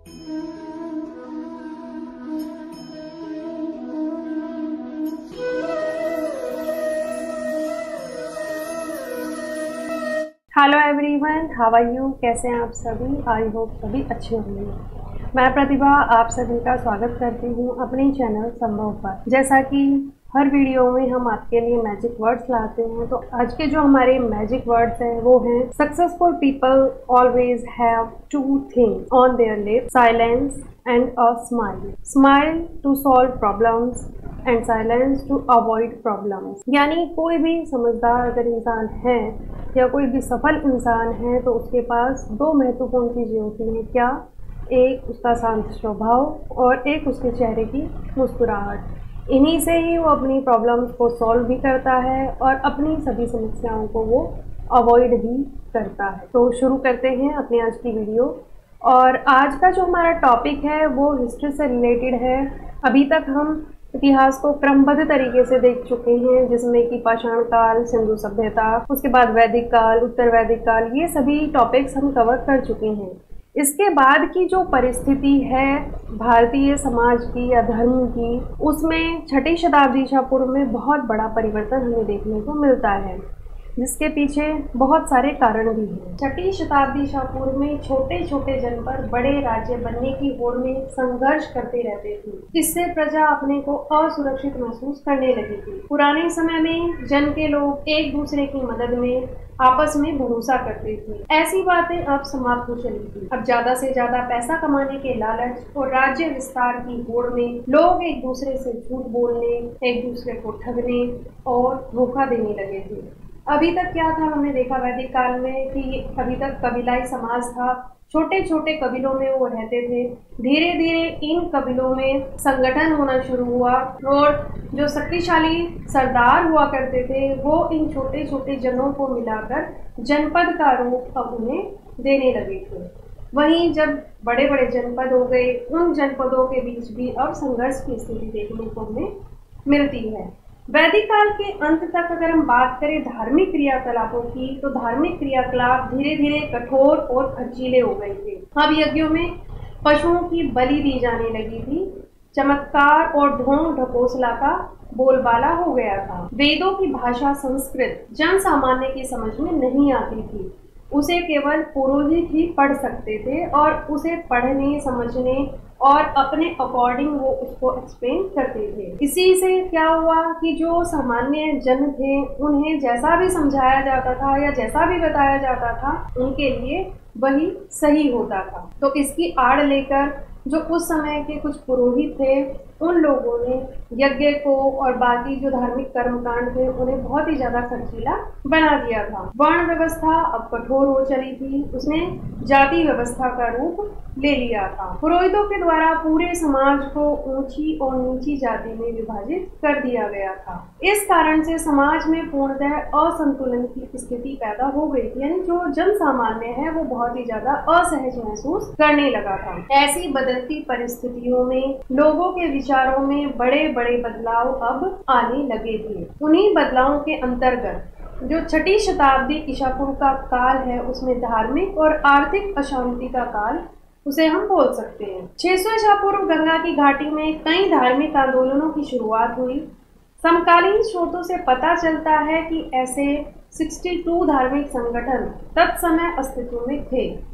Hello everyone, how are you? कैसे हैं आप सभी? आई होप सभी अच्छे होंगे। मैं प्रतिभा आप सभी का स्वागत करती हूँ अपने चैनल संभव पर। जैसा कि हर वीडियो में हम आपके लिए मैजिक वर्ड्स लाते हैं, तो आज के जो हमारे मैजिक वर्ड्स हैं वो हैं successful people always have two things on their lips, silence and a smile. Smile to solve problems and silence to avoid problems. यानी कोई भी समझदार अगर इंसान है या कोई भी सफल इंसान है तो उसके पास दो महत्वपूर्ण चीज़ें होती हैं। क्या? एक उसका शांत स्वभाव और एक उसके चेहरे की मुस्कुराहट। इन्हीं से ही वो अपनी प्रॉब्लम्स को सॉल्व भी करता है और अपनी सभी समस्याओं को वो अवॉइड भी करता है। तो शुरू करते हैं अपनी आज की वीडियो। और आज का जो हमारा टॉपिक है वो हिस्ट्री से रिलेटेड है। अभी तक हम इतिहास को क्रमबद्ध तरीके से देख चुके हैं, जिसमें कि पाषाण काल, सिंधु सभ्यता, उसके बाद वैदिक काल, उत्तर वैदिक काल, ये सभी टॉपिक्स हम कवर कर चुके हैं। इसके बाद की जो परिस्थिति है भारतीय समाज की या धर्म की, उसमें छठी शताब्दी ईसा पूर्व में बहुत बड़ा परिवर्तन हमें देखने को मिलता है, जिसके पीछे बहुत सारे कारण भी हैं। छठी शताब्दी ईसा पूर्व में छोटे छोटे जनपद बड़े राज्य बनने की होड़ में संघर्ष करते रहते थे। इससे प्रजा अपने को असुरक्षित महसूस करने लगी थी। पुराने समय में जन के लोग एक दूसरे की मदद में आपस में भरोसा करते थे। ऐसी बातें अब समाप्त हो चली थी। अब ज्यादा से ज्यादा पैसा कमाने के लालच और राज्य विस्तार की होड़ में लोग एक दूसरे से झूठ बोलने, एक दूसरे को ठगने और धोखा देने लगे थे। अभी तक क्या था, हमने देखा वैदिक काल में कि अभी तक कबीलाई समाज था। छोटे छोटे कबीलों में वो रहते थे। धीरे धीरे इन कबीलों में संगठन होना शुरू हुआ और जो शक्तिशाली सरदार हुआ करते थे वो इन छोटे छोटे जनों को मिलाकर जनपद का रूप अब उन्हें देने लगे थे। वहीं जब बड़े बड़े जनपद हो गए, उन जनपदों के बीच भी अब संघर्ष की स्थिति देखने को हमें मिलती है। वैदिक काल के अंत तक अगर हम बात करें धार्मिक क्रियाकलापों की, तो धार्मिक क्रियाकलाप धीरे धीरे कठोर और खर्चीले हो गए थे। अब यज्ञों में पशुओं की बलि दी जाने लगी थी। चमत्कार और ढोंग ढकोसला का बोलबाला हो गया था। वेदों की भाषा संस्कृत जन सामान्य की समझ में नहीं आती थी। उसे केवल पुरोहित ही पढ़ सकते थे और उसे पढ़ने, समझने और अपने अकॉर्डिंग वो उसको एक्सप्लेन करते थे। इसी से क्या हुआ कि जो सामान्य जन थे उन्हें जैसा भी समझाया जाता था या जैसा भी बताया जाता था उनके लिए वही सही होता था। तो इसकी आड़ लेकर जो उस समय के कुछ पुरोहित थे उन लोगों ने यज्ञ को और बाकी जो धार्मिक कर्मकांड थे उन्हें बहुत ही ज्यादा खर्चीला बना दिया था। वर्ण व्यवस्था अब कठोर हो चली थी, उसने जाति व्यवस्था का रूप ले लिया था। पुरोहितों के द्वारा पूरे समाज को ऊंची और नीची जाति में विभाजित कर दिया गया था। इस कारण से समाज में पूर्णतः असंतुलन की स्थिति पैदा हो गई थी। यानी जो जन सामान्य है वो बहुत ही ज्यादा असहज महसूस करने लगा था। ऐसी बदलती परिस्थितियों में लोगों के विचारों में बड़े बड़े बदलाव अब आने लगे थे। उन्हीं बदलावों के अंतर्गत जो छठी शताब्दी ईसा पूर्व का काल है उसमें धार्मिक और आर्थिक अशांति का काल उसे हम बोल सकते हैं। 600 ईसा पूर्व गंगा की घाटी में कई धार्मिक आंदोलनों की शुरुआत हुई। समकालीन स्रोतों से पता चलता है कि ऐसे 62 धार्मिक संगठन तत्समय अस्तित्व में थे।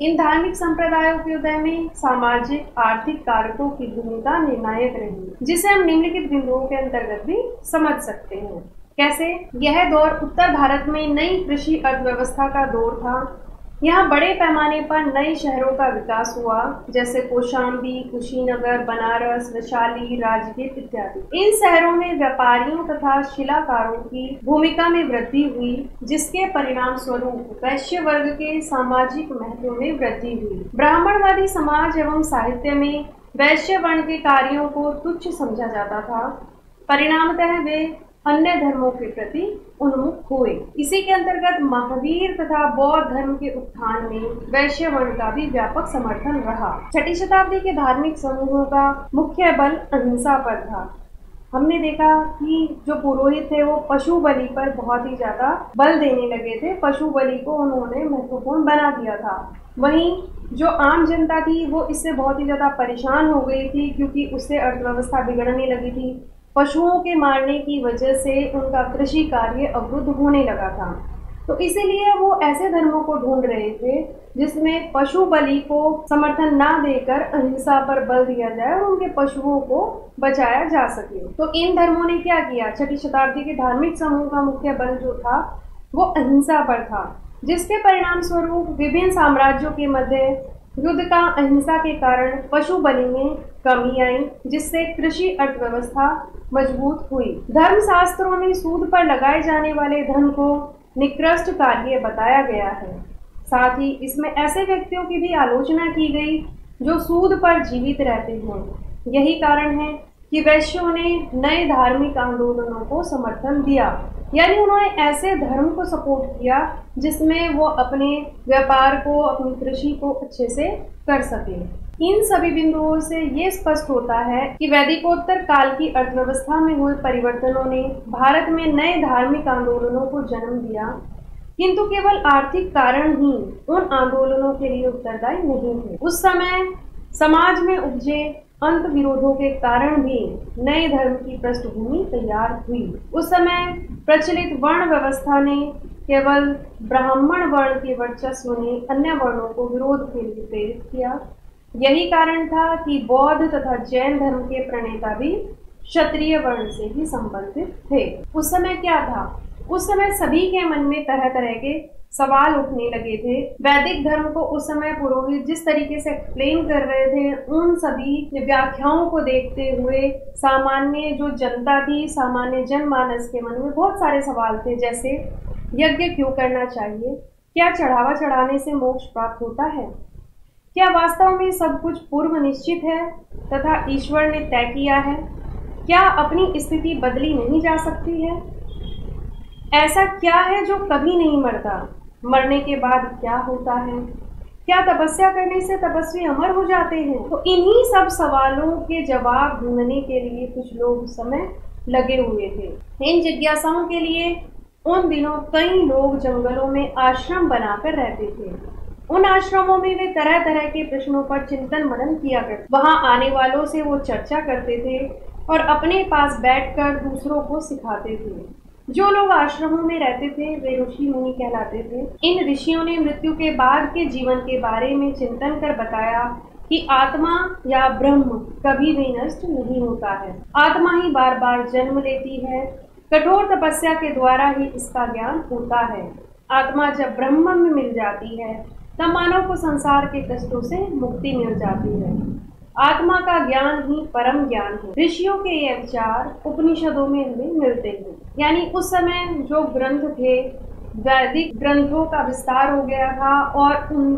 इन धार्मिक संप्रदायों के उदय में सामाजिक आर्थिक कारकों की भूमिका निर्णायक रही, जिसे हम निम्नलिखित बिंदुओं के अंतर्गत भी समझ सकते हैं। कैसे? यह दौर उत्तर भारत में नई कृषि अर्थव्यवस्था का दौर था। यहाँ बड़े पैमाने पर नए शहरों का विकास हुआ, जैसे कौशाम्बी, कुशीनगर, बनारस, वैशाली, राजगीर इत्यादि। इन शहरों में व्यापारियों तथा शिलाकारों की भूमिका में वृद्धि हुई, जिसके परिणाम स्वरूप वैश्य वर्ग के सामाजिक महत्व में वृद्धि हुई। ब्राह्मणवादी समाज एवं साहित्य में वैश्य वर्ण के कार्यों को तुच्छ समझा जाता था। परिणामतः वे अन्य धर्मों के प्रति उन्मुख हुए। इसी के अंतर्गत महावीर तथा बौद्ध धर्म के उत्थान में वैश्य वर्ण का भी व्यापक समर्थन रहा। छठी शताब्दी के धार्मिक समूहों का मुख्य बल अहिंसा पर था। हमने देखा कि जो पुरोहित थे वो पशु बलि पर बहुत ही ज्यादा बल देने लगे थे। पशु बलि को उन्होंने महत्वपूर्ण बना दिया था। वहीं जो आम जनता थी वो इससे बहुत ही ज़्यादा परेशान हो गई थी, क्योंकि उससे अर्थव्यवस्था बिगड़ने लगी थी। पशुओं के मारने की वजह से उनका कृषि कार्य अवरुद्ध होने लगा था। तो इसीलिए वो ऐसे धर्मों को ढूंढ रहे थे जिसमें पशु बलि को समर्थन ना देकर अहिंसा पर बल दिया जाए और उनके पशुओं को बचाया जा सके। तो इन धर्मों ने क्या किया? छठी शताब्दी के धार्मिक समूह का मुख्य बल जो था वो अहिंसा पर था, जिसके परिणाम स्वरूप विभिन्न साम्राज्यों के मध्य युद्ध का अहिंसा के कारण पशु बलि में कमी आई, जिससे कृषि अर्थव्यवस्था मजबूत हुई। धर्मशास्त्रों में सूद पर लगाए जाने वाले धन को निकृष्ट कार्य बताया गया है। साथ ही इसमें ऐसे व्यक्तियों की भी आलोचना की गई जो सूद पर जीवित रहते हैं। यही कारण है कि वैश्यों ने नए धार्मिक आंदोलनों को समर्थन दिया, यानी उन्होंने ऐसे धर्म को सपोर्ट किया जिसमें वो अपने व्यापार को, अपनी कृषि को अच्छे से कर सके। इन सभी बिंदुओं से ये स्पष्ट होता है कि वैदिकोत्तर काल की अर्थव्यवस्था में हुए परिवर्तनों ने भारत में नए धार्मिक आंदोलनों को जन्म दिया, किंतु केवल आर्थिक कारण ही उन आंदोलनों के लिए उत्तरदायी नहीं थे। उस समय समाज में उपजे अंत विरोधों के कारण भी नए धर्म की पृष्ठभूमि तैयार हुई। उस समय प्रचलित वर्ण व्यवस्था ने केवल ब्राह्मण वर्ण के वर्चस्व ने अन्य वर्णों को विरोध के लिए प्रेरित किया। यही कारण था कि बौद्ध तथा जैन धर्म के प्रणेता भी क्षत्रिय वर्ण से ही संबंधित थे। उस समय क्या था? उस समय सभी के मन में तरह तरह के सवाल उठने लगे थे। वैदिक धर्म को उस समय पुरोहित जिस तरीके से एक्सप्लेन कर रहे थे, उन सभी व्याख्याओं को देखते हुए सामान्य जो जनता थी, सामान्य जनमानस के मन में बहुत सारे सवाल थे, जैसे यज्ञ क्यों करना चाहिए? क्या चढ़ावा चढ़ाने से मोक्ष प्राप्त होता है? क्या वास्तव में सब कुछ पूर्व निश्चित है तथा ईश्वर ने तय किया है? क्या अपनी स्थिति बदली नहीं जा सकती है? ऐसा क्या है जो कभी नहीं मरता? मरने के बाद क्या होता है? क्या तपस्या करने से तपस्वी अमर हो जाते हैं? तो इन्हीं सब सवालों के जवाब ढूंढने के लिए कुछ लोग उस समय लगे हुए थे। इन जिज्ञासाओं के लिए उन दिनों कई लोग जंगलों में आश्रम बनाकर रहते थे। उन आश्रमों में वे तरह तरह के प्रश्नों पर चिंतन मनन किया करते। वहां आने वालों से वो चर्चा करते थे और अपने पास बैठकर दूसरों को सिखाते थे। जो लोग आश्रमों में रहते थे वे ऋषि मुनि कहलाते थे। इन ऋषियों ने मृत्यु के बाद के जीवन के बारे में चिंतन कर बताया कि आत्मा या ब्रह्म कभी भी नष्ट नहीं होता है। आत्मा ही बार बार जन्म लेती है। कठोर तपस्या के द्वारा ही इसका ज्ञान होता है। आत्मा जब ब्रह्म में मिल जाती है तब मानव को संसार के कष्टों से मुक्ति मिल जाती है। आत्मा का ज्ञान ही परम ज्ञान है। ऋषियों के ये विचार उपनिषदों में हमें मिलते हैं। यानी उस समय जो ग्रंथ थे, वैदिक ग्रंथों का विस्तार हो गया था और उन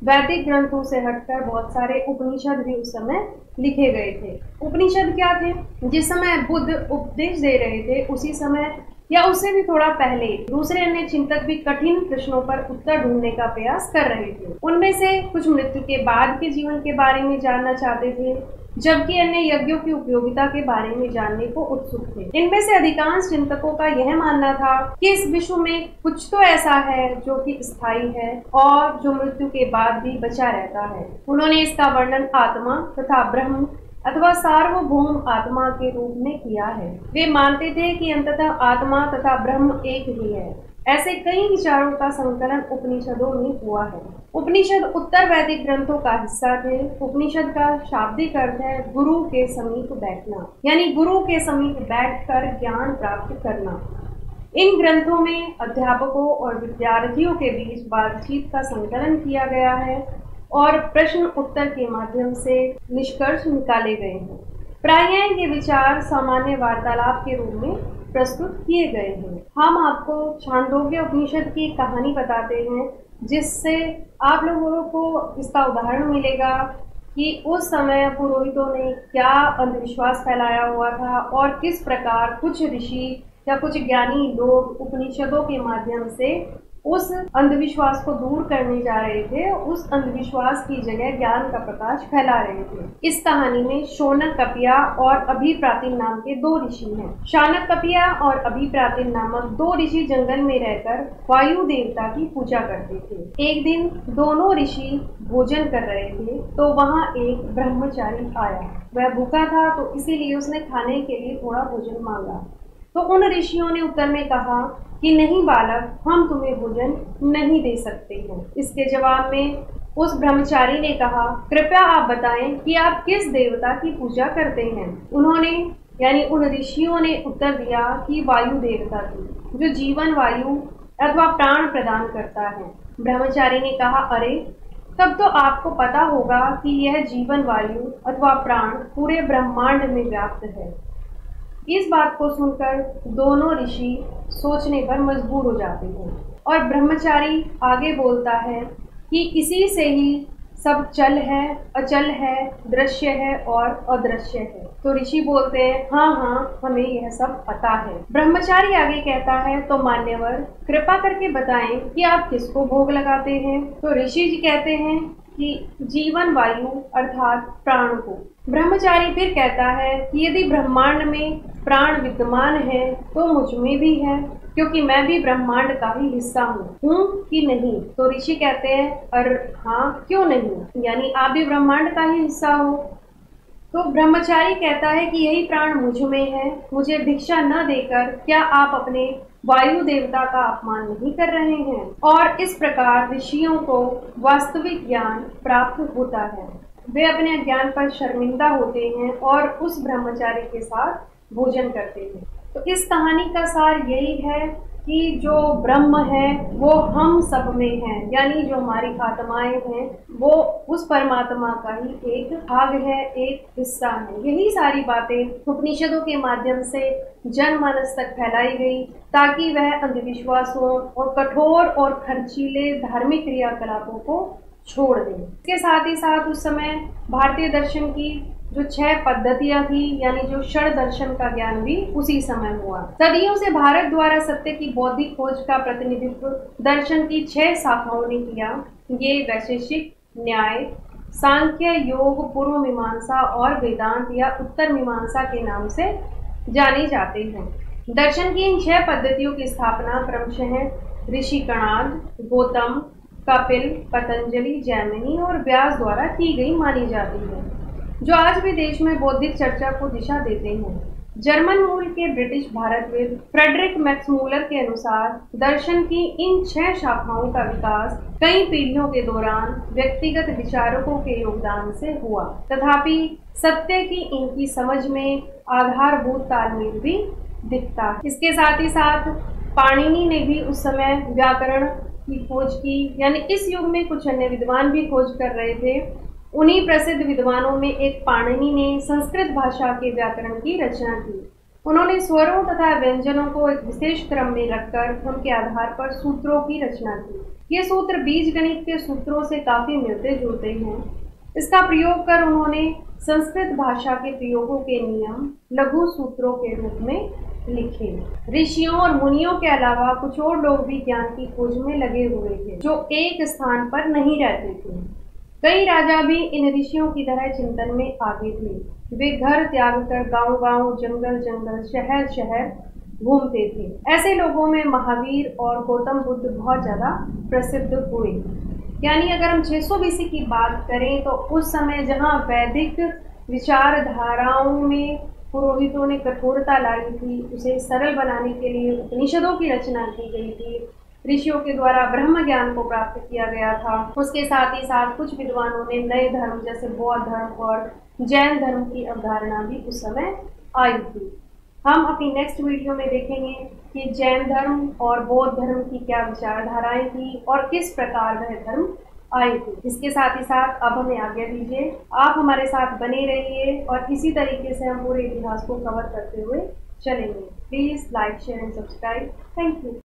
वैदिक ग्रंथों से हटकर बहुत सारे उपनिषद भी उस समय लिखे गए थे। उपनिषद क्या थे? जिस समय बुद्ध उपदेश दे रहे थे उसी समय या उससे भी थोड़ा पहले दूसरे अन्य चिंतक भी कठिन प्रश्नों पर उत्तर ढूंढने का प्रयास कर रहे थे। उनमें से कुछ मृत्यु के बाद के जीवन के बारे में जानना चाहते थे, जबकि अन्य यज्ञों की उपयोगिता के बारे में जानने को उत्सुक थे। इनमें से अधिकांश चिंतकों का यह मानना था कि इस विश्व में कुछ तो ऐसा है जो कि स्थायी है और जो मृत्यु के बाद भी बचा रहता है। उन्होंने इसका वर्णन आत्मा तथा ब्रह्म अथवा सार्वभौम आत्मा के रूप में किया है। वे मानते थे कि अंततः आत्मा तथा ब्रह्म एक ही है। ऐसे कई विचारों का संकलन उपनिषदों में हुआ है। उपनिषद उत्तर वैदिक ग्रंथों का हिस्सा थे। उपनिषद का शाब्दिक अर्थ है गुरु के समीप बैठना, यानी गुरु के समीप बैठकर ज्ञान प्राप्त करना। इन ग्रंथों में अध्यापकों और विद्यार्थियों के बीच बातचीत का संकलन किया गया है और प्रश्न उत्तर के माध्यम से निष्कर्ष निकाले गए हैं। प्रायः ये विचार सामान्य वार्तालाप के रूप में प्रस्तुत किए गए हैं। हम आपको छांदोग्य उपनिषद की कहानी बताते हैं, जिससे आप लोगों को इसका उदाहरण मिलेगा कि उस समय पुरोहितों ने क्या अंधविश्वास फैलाया हुआ था और किस प्रकार कुछ ऋषि या कुछ ज्ञानी लोग उपनिषदों के माध्यम से उस अंधविश्वास को दूर करने जा रहे थे, उस अंधविश्वास की जगह ज्ञान का प्रकाश फैला रहे थे। इस कहानी में शौनक कपिया और अभिप्रातिन नाम के दो ऋषि हैं। शौनक कपिया और अभिप्रातिन नामक दो ऋषि जंगल में रहकर वायु देवता की पूजा करते थे। एक दिन दोनों ऋषि भोजन कर रहे थे तो वहाँ एक ब्रह्मचारी आया। वह भूखा था तो इसीलिए उसने खाने के लिए थोड़ा भोजन मांगा। तो उन ऋषियों ने उत्तर में कहा कि नहीं बालक, हम तुम्हें भोजन नहीं दे सकते हैं। इसके जवाब में उस ब्रह्मचारी ने कहा, कृपया आप बताएं कि आप किस देवता की पूजा करते हैं। उन्होंने यानी उन ऋषियों ने उत्तर दिया कि वायु देवता की, जो जीवन वायु अथवा प्राण प्रदान करता है। ब्रह्मचारी ने कहा, अरे तब तो आपको पता होगा कि यह जीवन वायु अथवा प्राण पूरे ब्रह्मांड में व्याप्त है। इस बात को सुनकर दोनों ऋषि सोचने पर मजबूर हो जाते हैं और ब्रह्मचारी आगे बोलता है कि इसी से ही सब चल है, अचल है, दृश्य है और अदृश्य है। तो ऋषि बोलते हैं, हाँ हाँ, हमें यह सब पता है। ब्रह्मचारी आगे कहता है, तो मान्यवर कृपा करके बताएं कि आप किसको भोग लगाते हैं। तो ऋषि जी कहते हैं कि जीवन वायु अर्थात प्राण को। ब्रह्मचारी फिर कहता है कि यदि ब्रह्मांड में प्राण विद्यमान है तो मुझ में भी है, क्योंकि मैं भी ब्रह्मांड का ही हिस्सा हूँ कि नहीं। तो ऋषि कहते हैं, अरे हाँ, क्यों नहीं, यानी आप भी ब्रह्मांड का ही हिस्सा हो। तो ब्रह्मचारी कहता है कि यही प्राण मुझ में है, मुझे भिक्षा न देकर क्या आप अपने वायु देवता का अपमान नहीं कर रहे हैं। और इस प्रकार ऋषियों को वास्तविक ज्ञान प्राप्त होता है। वे अपने ज्ञान पर शर्मिंदा होते हैं और उस ब्रह्मचारी के साथ भोजन करते हैं। तो इस कहानी का सार यही है कि जो ब्रह्म है वो हम सब में है, यानी जो हमारी आत्माएं हैं वो उस परमात्मा का ही एक भाग है, एक हिस्सा है। यही सारी बातें उपनिषदों के माध्यम से जनमानस तक फैलाई गई ताकि वह अंधविश्वासों और कठोर और खर्चीले धार्मिक क्रियाकलापों को छोड़ दें। इसके साथ ही साथ उस समय भारतीय दर्शन की जो 6 पद्धतियां थी, यानी जो षड दर्शन का ज्ञान भी उसी समय हुआ। सदियों से भारत द्वारा सत्य की बौद्धिक खोज का प्रतिनिधित्व दर्शन की 6 शाखाओं ने किया। ये वैशेषिक, न्याय, सांख्य, योग, पूर्व मीमांसा और वेदांत या उत्तर मीमांसा के नाम से जाने जाते हैं। दर्शन की इन 6 पद्धतियों की स्थापना क्रमशः ऋषि कणाद, गौतम, कपिल, पतंजलि, जैमिनी और व्यास द्वारा की गई मानी जाती है, जो आज भी देश में बौद्धिक चर्चा को दिशा देते हैं। जर्मन मूल के ब्रिटिश भारतविद फ्रेडरिक मैक्समूलर के अनुसार दर्शन की इन 6 शाखाओं का विकास कई पीढ़ियों के दौरान व्यक्तिगत विचारकों के योगदान से हुआ, तथापि सत्य की इनकी समझ में आधारभूत तालमेल भी दिखता है। इसके साथ ही साथ पाणिनि ने भी उस समय व्याकरण की खोज की, यानी इस युग में कुछ अन्य विद्वान भी खोज कर रहे थे। उन्हीं प्रसिद्ध विद्वानों में एक पाणिनि ने संस्कृत भाषा के व्याकरण की रचना की। उन्होंने स्वरों तथा व्यंजनों को एक विशेष क्रम में रखकर उनके आधार पर सूत्रों की रचना की। ये सूत्र बीज गणित के सूत्रों से काफी मिलते जुलते हैं। इसका प्रयोग कर उन्होंने संस्कृत भाषा के प्रयोगों के नियम लघु सूत्रों के रूप में लिखे। ऋषियों और मुनियों के अलावा कुछ और लोग भी ज्ञान की खोज में लगे हुए थे, जो एक स्थान पर नहीं रहते थे। कई राजा भी इन ऋषियों की तरह चिंतन में आगे थे। वे घर त्याग कर गांव-गांव, जंगल-जंगल, शहर-शहर घूमते थे। ऐसे लोगों में महावीर और गौतम बुद्ध बहुत ज्यादा प्रसिद्ध हुए। यानी अगर हम 600 BC की बात करें तो उस समय जहां वैदिक विचारधाराओं में पुरोहितों ने कठोरता लाई थी, उसे सरल बनाने के लिए उपनिषदों की रचना की गई थी। ऋषियों के द्वारा ब्रह्म ज्ञान को प्राप्त किया गया था। उसके साथ ही साथ कुछ विद्वानों ने नए धर्म जैसे बौद्ध धर्म और जैन धर्म की अवधारणा भी उस समय आई थी। हम अपनी नेक्स्ट वीडियो में देखेंगे कि जैन धर्म और बौद्ध धर्म की क्या विचारधाराएं थी और किस प्रकार वह धर्म आई थी। इसके साथ ही साथ अब हमें आज्ञा दीजिए, आप हमारे साथ बने रहिए और इसी तरीके से हम पूरे इतिहास को कवर करते हुए चलेंगे। Please like, share and subscribe. Thank you.